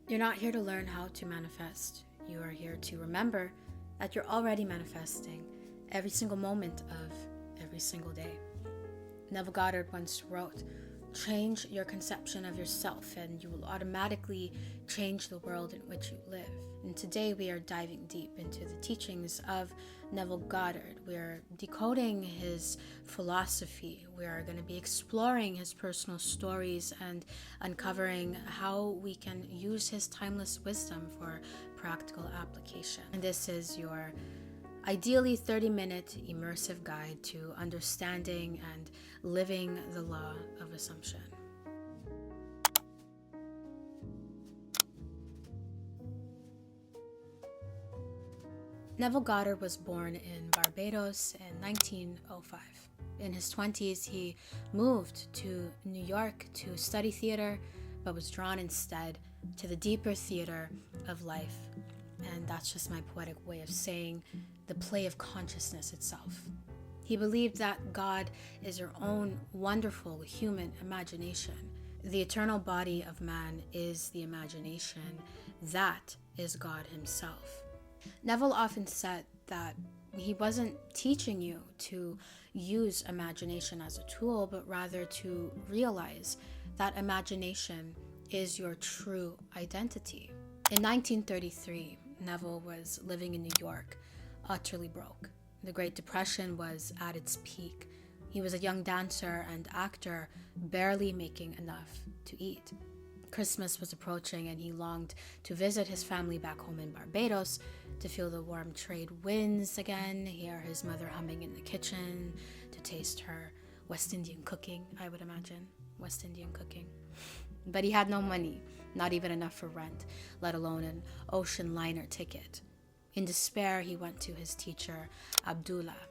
You're not here to learn how to manifest. You are here to remember that you're already manifesting every single moment of every single day. Neville Goddard once wrote, "Change your conception of yourself and you will automatically change the world in which you live." And today we are diving deep into the teachings of Neville Goddard. We're decoding his philosophy. We are going to be exploring his personal stories and uncovering how we can use his timeless wisdom for practical application. And this is your ideally 30-minute immersive guide to understanding and living the law of assumption. Neville Goddard was born in Barbados in 1905. In his 20s, he moved to New York to study theater, but was drawn instead to the deeper theater of life. And that's just my poetic way of saying the play of consciousness itself. He believed that God is your own wonderful human imagination. The eternal body of man is the imagination. That is God himself. Neville often said that he wasn't teaching you to use imagination as a tool, but rather to realize that imagination is your true identity. In 1933, Neville was living in New York, utterly broke. The Great Depression was at its peak. He was a young dancer and actor, barely making enough to eat. Christmas was approaching and he longed to visit his family back home in Barbados, to feel the warm trade winds again, hear his mother humming in the kitchen, to taste her West Indian cooking, I would imagine. West Indian cooking. But he had no money, not even enough for rent, let alone an ocean liner ticket. In despair, he went to his teacher, Abdullah,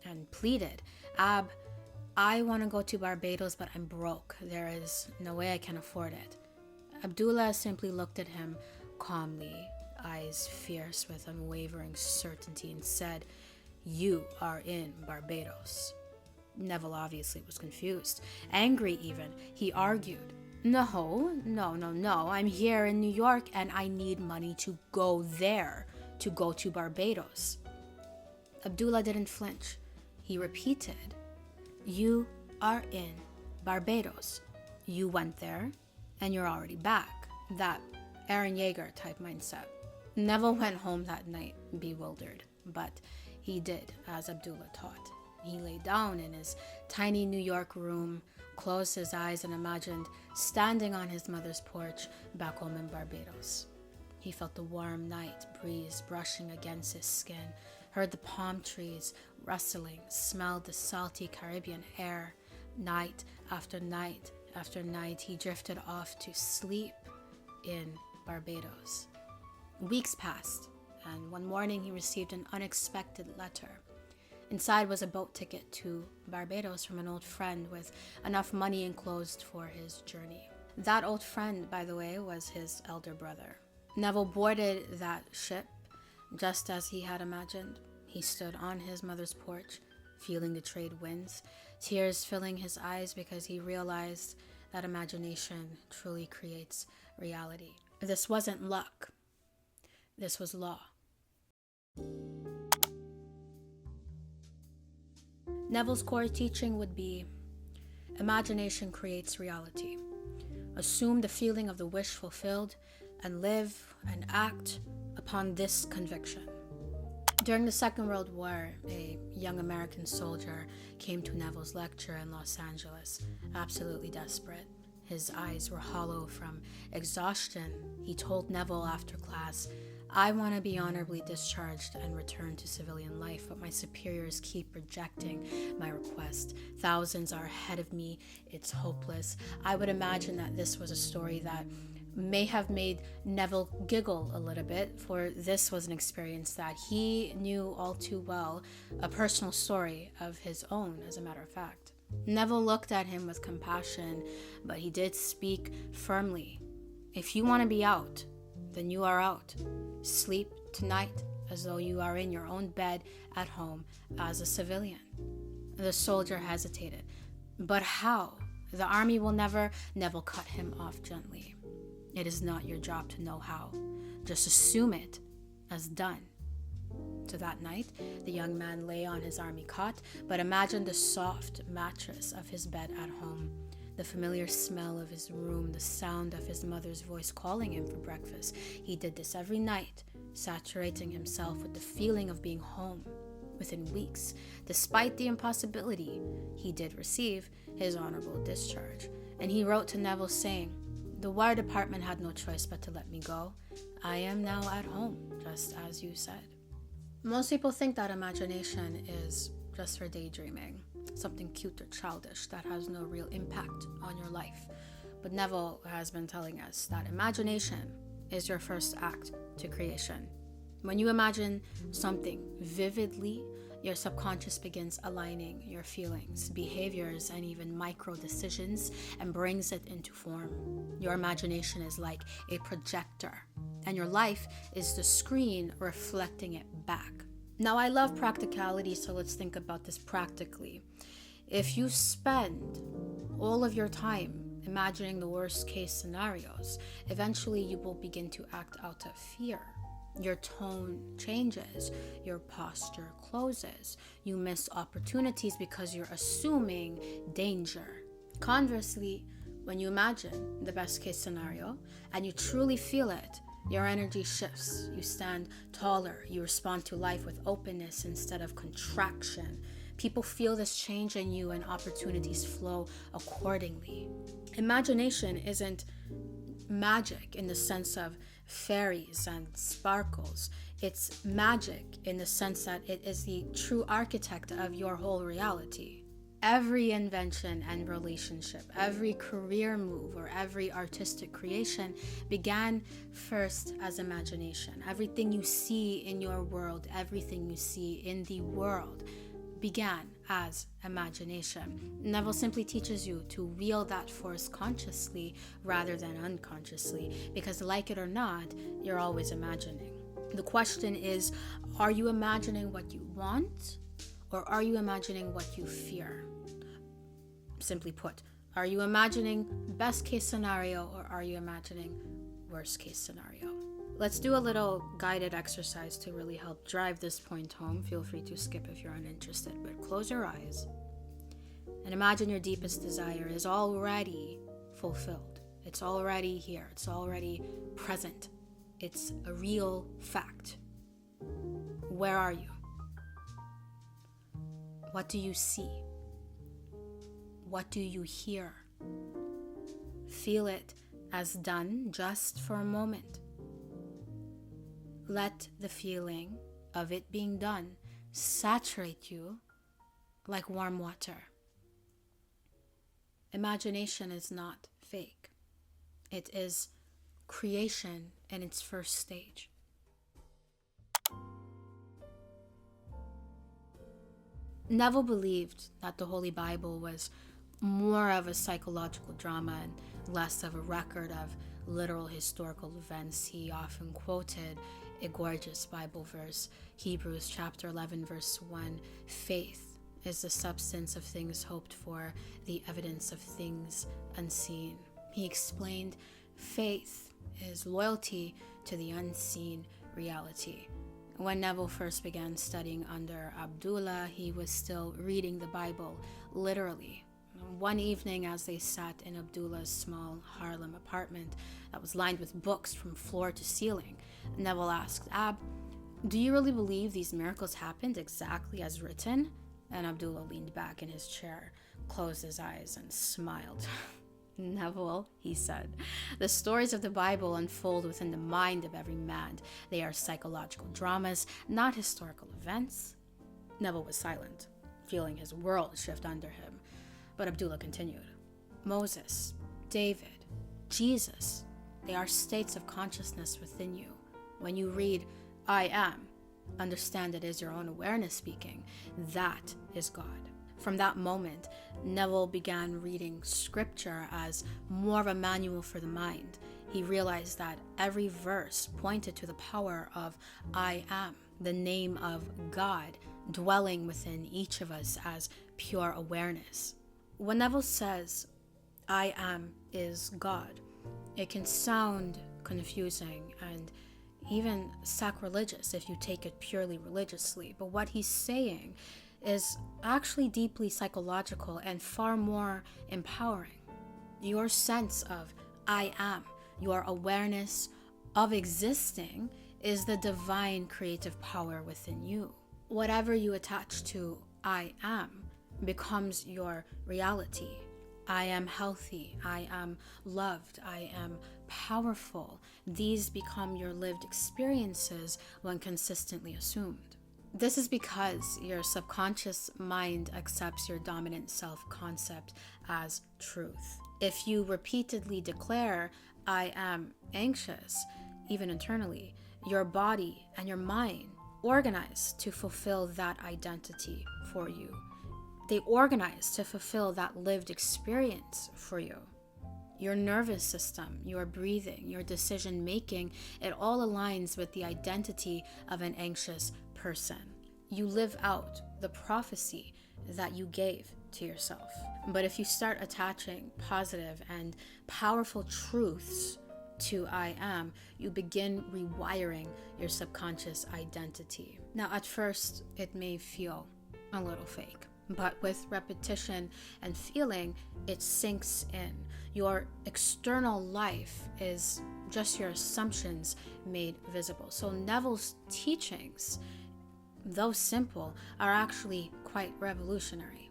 and pleaded, I want to go to Barbados, but I'm broke. There is no way I can afford it." Abdullah simply looked at him calmly, eyes fierce with unwavering certainty, and said, "You are in Barbados." Neville obviously was confused, angry even. He argued, No, I'm here in New York and I need money to go there, to go to Barbados." Abdullah didn't flinch. He repeated, "You are in Barbados. You went there and you're already back." That Aaron Yeager type mindset. Neville went home that night bewildered, but he did as Abdullah taught. He lay down in his tiny New York room, closed his eyes, and imagined standing on his mother's porch back home in Barbados. He felt the warm night breeze brushing against his skin, heard the palm trees rustling, smelled the salty Caribbean air. Night after night after night, he drifted off to sleep in Barbados. Weeks passed, and one morning he received an unexpected letter. Inside was a boat ticket to Barbados from an old friend with enough money enclosed for his journey. That old friend, by the way, was his elder brother. Neville boarded that ship just as he had imagined. He stood on his mother's porch, feeling the trade winds, tears filling his eyes because he realized that imagination truly creates reality. This wasn't luck. This was law. Neville's core teaching would be, imagination creates reality. Assume the feeling of the wish fulfilled and live and act upon this conviction. During the Second World War, a young American soldier came to Neville's lecture in Los Angeles, absolutely desperate. His eyes were hollow from exhaustion. He told Neville after class, "I want to be honorably discharged and return to civilian life, but my superiors keep rejecting my request. Thousands are ahead of me. It's hopeless." I would imagine that this was a story that may have made Neville giggle a little bit, for this was an experience that he knew all too well, a personal story of his own, as a matter of fact. Neville looked at him with compassion, but he did speak firmly. "If you want to be out, then you are out. Sleep tonight as though you are in your own bed at home as a civilian." The soldier hesitated. "But how? The army will never..." Neville cut him off gently. It is not your job to know how. Just assume it as done. So that night, the young man lay on his army cot, but imagined the soft mattress of his bed at home, the familiar smell of his room, the sound of his mother's voice calling him for breakfast. He did this every night, saturating himself with the feeling of being home. Within weeks, despite the impossibility, he did receive his honorable discharge. And he wrote to Neville saying, "The War Department had no choice but to let me go. I am now at home, just as you said." Most people think that imagination is just for daydreaming, something cute or childish that has no real impact on your life. But Neville has been telling us that imagination is your first act to creation. When you imagine something vividly, your subconscious begins aligning your feelings, behaviors, and even micro decisions and brings it into form. Your imagination is like a projector, and your life is the screen reflecting it back. Now, I love practicality, so let's think about this practically. If you spend all of your time imagining the worst case scenarios, eventually you will begin to act out of fear. Your tone changes, your posture closes, you miss opportunities because you're assuming danger. Conversely, when you imagine the best case scenario and you truly feel it, your energy shifts, you stand taller, you respond to life with openness instead of contraction. People feel this change in you and opportunities flow accordingly. Imagination isn't magic in the sense of fairies and sparkles. It's magic in the sense that it is the true architect of your whole reality. Every invention and relationship, every career move, or every artistic creation began first as imagination. Everything you see in your world, everything you see in the world began as imagination. Neville simply teaches you to wield that force consciously rather than unconsciously, because like it or not, you're always imagining. The question is, are you imagining what you want, or are you imagining what you fear? Simply put, are you imagining best case scenario, or are you imagining worst case scenario? Let's do a little guided exercise to really help drive this point home. Feel free to skip if you're uninterested, but close your eyes and imagine your deepest desire is already fulfilled. It's already here. It's already present. It's a real fact. Where are you? What do you see? What do you hear? Feel it as done just for a moment. Let the feeling of it being done saturate you like warm water. Imagination is not fake. It is creation in its first stage. Neville believed that the Holy Bible was more of a psychological drama and less of a record of literal historical events. He often quoted a gorgeous Bible verse, Hebrews chapter 11, verse 1, "Faith is the substance of things hoped for, the evidence of things unseen." He explained faith is loyalty to the unseen reality. When Neville first began studying under Abdullah, he was still reading the Bible literally. One evening, as they sat in Abdullah's small Harlem apartment that was lined with books from floor to ceiling, Neville asked, "Ab, do you really believe these miracles happened exactly as written?" And Abdullah leaned back in his chair, closed his eyes, and smiled. "Neville," he said, "the stories of the Bible unfold within the mind of every man. They are psychological dramas, not historical events." Neville was silent, feeling his world shift under him. But Abdullah continued, "Moses, David, Jesus, they are states of consciousness within you. When you read, 'I am,' understand it is your own awareness speaking. That is God." From that moment, Neville began reading scripture as more of a manual for the mind. He realized that every verse pointed to the power of I am, the name of God, dwelling within each of us as pure awareness. When Neville says, "I am is God," It can sound confusing and even sacrilegious if you take it purely religiously, but what he's saying is actually deeply psychological and far more empowering. Your sense of I am, your awareness of existing, is the divine creative power within you. Whatever you attach to I am becomes your reality. I am healthy, I am loved, I am powerful. These become your lived experiences when consistently assumed. This is because your subconscious mind accepts your dominant self-concept as truth. If you repeatedly declare, I am anxious, even internally, your body and your mind organize to fulfill that identity for you. They organize to fulfill that lived experience for you. Your nervous system, your breathing, your decision making, it all aligns with the identity of an anxious person. You live out the prophecy that you gave to yourself. But if you start attaching positive and powerful truths to I am, you begin rewiring your subconscious identity. Now, at first, it may feel a little fake, but with repetition and feeling, it sinks in. Your external life is just your assumptions made visible. So Neville's teachings, though simple, are actually quite revolutionary.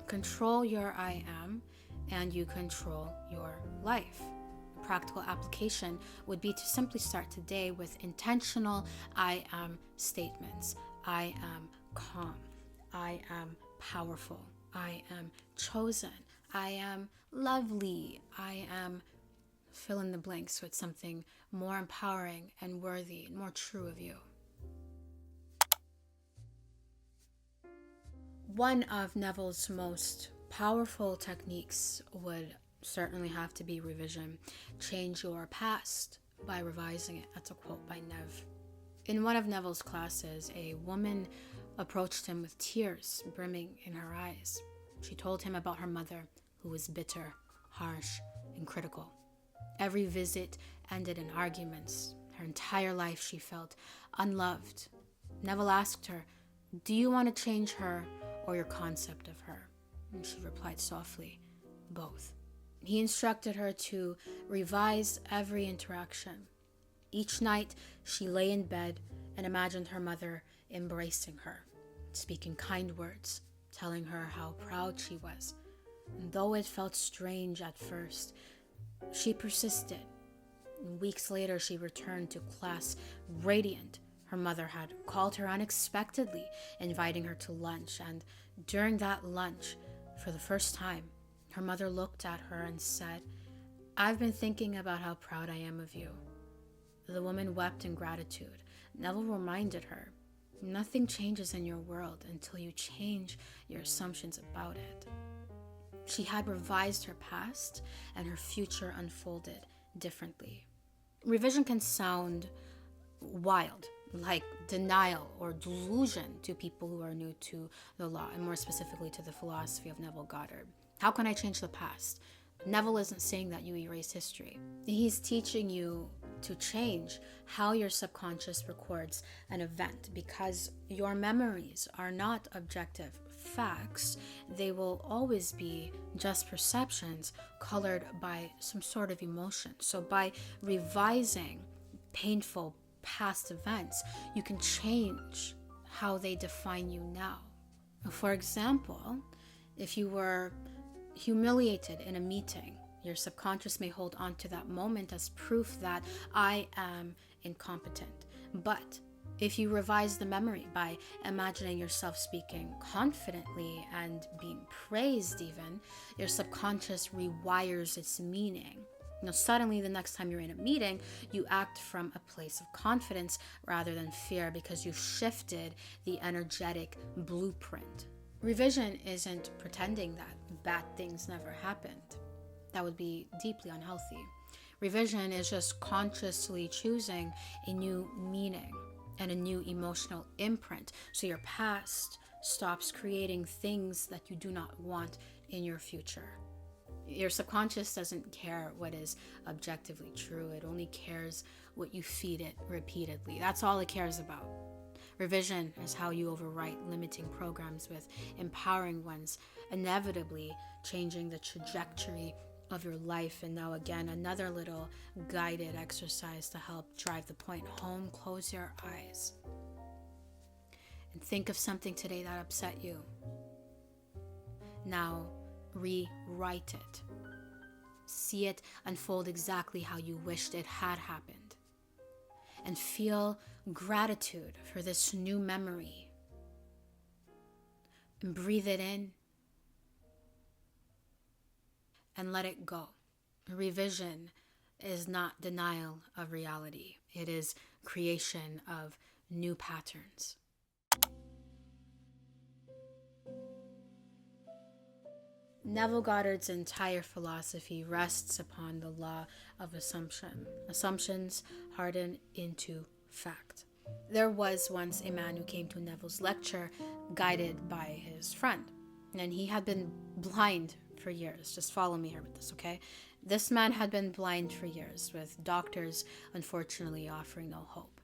Control your I am, and you control your life. Practical application would be to simply start today with intentional I am statements. I am calm. I am powerful. I am chosen. I am lovely. I am fill in the blanks with something more empowering and worthy and more true of you. One of Neville's most powerful techniques would certainly have to be revision. Change your past by revising it. That's a quote by Nev. In one of Neville's classes, a woman approached him with tears brimming in her eyes. She told him about her mother, who was bitter, harsh, and critical. Every visit ended in arguments. Her entire life she felt unloved. Neville asked her, "Do you want to change her or your concept of her?" And she replied softly, "Both." He instructed her to revise every interaction. Each night, she lay in bed and imagined her mother embracing her, speaking kind words, telling her how proud she was. And though it felt strange at first, she persisted. And weeks later, she returned to class radiant. Her mother had called her unexpectedly, inviting her to lunch, and during that lunch, for the first time, her mother looked at her and said, "I've been thinking about how proud I am of you." The woman wept in gratitude. Neville reminded her, nothing changes in your world until you change your assumptions about it. She had revised her past, and her future unfolded differently. Revision can sound wild, like denial or delusion to people who are new to the law, and more specifically to the philosophy of Neville Goddard. How can I change the past? Neville isn't saying that you erase history. He's teaching you to change how your subconscious records an event, because your memories are not objective facts. They will always be just perceptions colored by some sort of emotion. So by revising painful past events, you can change how they define you now. For example, if you were humiliated in a meeting, your subconscious may hold on to that moment as proof that I am incompetent. But if you revise the memory by imagining yourself speaking confidently and being praised even, your subconscious rewires its meaning. Suddenly the next time you're in a meeting, you act from a place of confidence rather than fear, because you've shifted the energetic blueprint. Revision isn't pretending that bad things never happened. That would be deeply unhealthy. Revision is just consciously choosing a new meaning and a new emotional imprint, so your past stops creating things that you do not want in your future. Your subconscious doesn't care what is objectively true. It only cares what you feed it repeatedly. That's all it cares about. Revision is how you overwrite limiting programs with empowering ones, inevitably changing the trajectory of your life. And now again, another little guided exercise to help drive the point home. Close your eyes and think of something today that upset you. Now rewrite it. See it unfold exactly how you wished it had happened. And feel gratitude for this new memory. And breathe it in and let it go. Revision is not denial of reality. It is creation of new patterns. Neville Goddard's entire philosophy rests upon the law of assumption. Assumptions harden into fact. There was once a man who came to Neville's lecture guided by his friend, and he had been blind for years. Just follow me here with this, okay? This man had been blind for years, with doctors unfortunately offering no hope.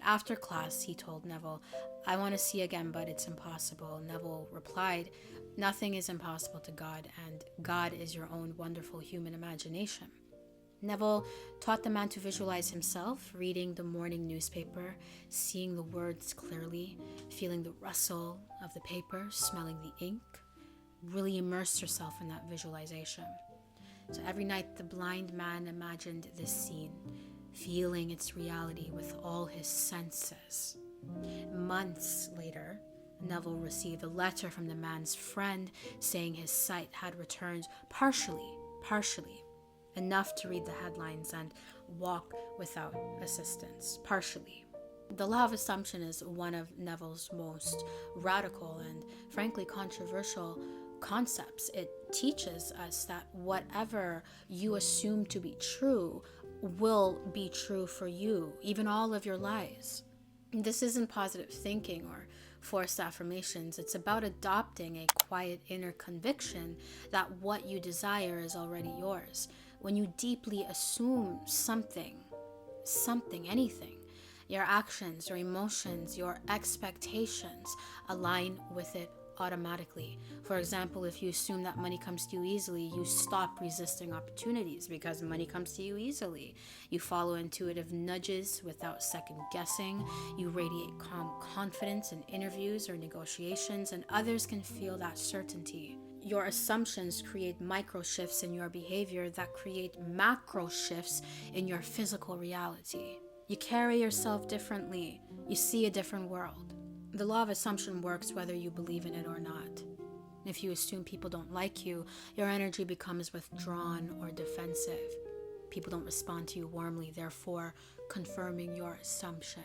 After class, he told Neville, "I want to see again, but it's impossible." Neville replied, "Nothing is impossible to God, and God is your own wonderful human imagination." Neville taught the man to visualize himself reading the morning newspaper, seeing the words clearly, feeling the rustle of the paper, smelling the ink. Really immerse yourself in that visualization. So every night, the blind man imagined this scene, feeling its reality with all his senses. Months later, Neville received a letter from the man's friend saying his sight had returned partially, enough to read the headlines and walk without assistance, partially. The law of assumption is one of Neville's most radical and frankly controversial concepts. It teaches us that whatever you assume to be true will be true for you, even all of your lies. This isn't positive thinking or forced affirmations. It's about adopting a quiet inner conviction that what you desire is already yours. When you deeply assume something, anything, your actions, your emotions, your expectations align with it automatically. For example, if you assume that money comes to you easily, you stop resisting opportunities because money comes to you easily. You follow intuitive nudges without second guessing. You radiate calm confidence in interviews or negotiations, and others can feel that certainty. Your assumptions create micro shifts in your behavior that create macro shifts in your physical reality. You carry yourself differently. You see a different world. The law of assumption works whether you believe in it or not. If you assume people don't like you, your energy becomes withdrawn or defensive. People don't respond to you warmly, therefore confirming your assumption.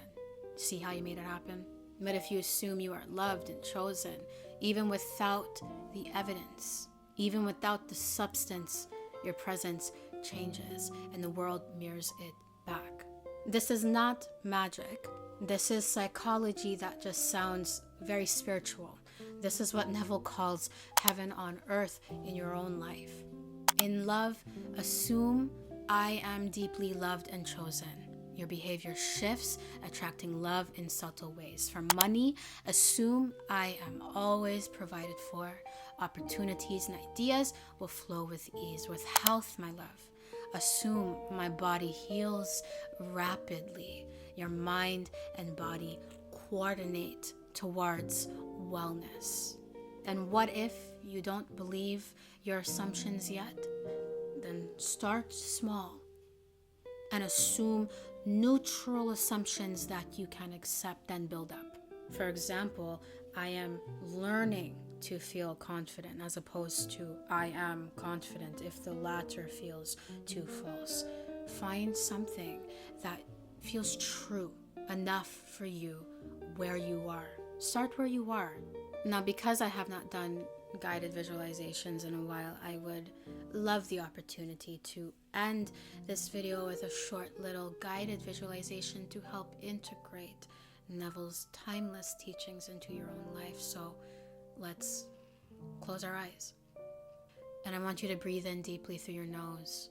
See how you made it happen? But if you assume you are loved and chosen, even without the evidence, even without the substance, your presence changes and the world mirrors it back. This is not magic. This is psychology that just sounds very spiritual. This is what Neville calls heaven on earth in your own life. In love, assume I am deeply loved and chosen. Your behavior shifts, attracting love in subtle ways. For money, assume I am always provided for. Opportunities and ideas will flow with ease. With health, my love, assume my body heals rapidly. Your mind and body coordinate towards wellness. And what if you don't believe your assumptions yet? Then start small and assume neutral assumptions that you can accept and build up. For example, I am learning to feel confident as opposed to I am confident if the latter feels too false. Find something that feels true enough for you where you are. Start where you are. Now, because I have not done guided visualizations in a while, I would love the opportunity to end this video with a short little guided visualization to help integrate Neville's timeless teachings into your own life. So let's close our eyes. And I want you to breathe in deeply through your nose.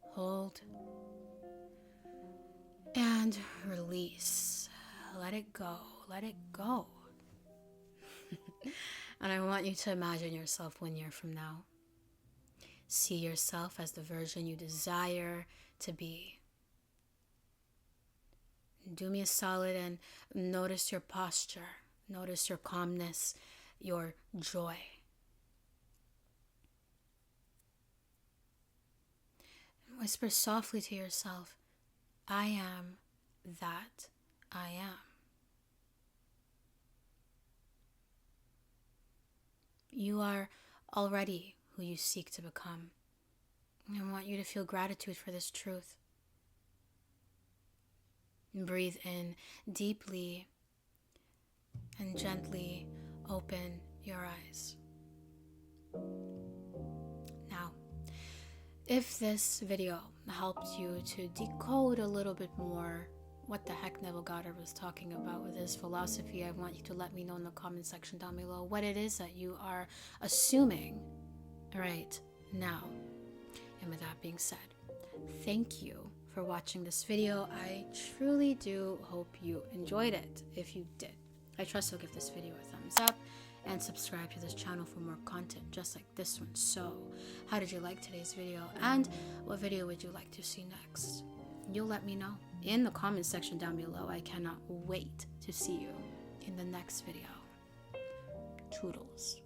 Hold. And release. Let it go. Let it go. And I want you to imagine yourself 1 year from now. See yourself as the version you desire to be. Do me a solid and notice your posture. Notice your calmness, your joy. Whisper softly to yourself, I am that I am. You are already who you seek to become. I want you to feel gratitude for this truth. Breathe in deeply and gently open your eyes. Now, if this video helped you to decode a little bit more what the heck Neville Goddard was talking about with his philosophy, I want you to let me know in the comment section down below what it is that you are assuming right now. And with that being said, thank you for watching this video. I truly do hope you enjoyed it. If you did, I trust you'll give this video a thumbs up and subscribe to this channel for more content just like this one. So, how did you like today's video? And what video would you like to see next? You'll let me know in the comment section down below. I cannot wait to see you in the next video. Toodles.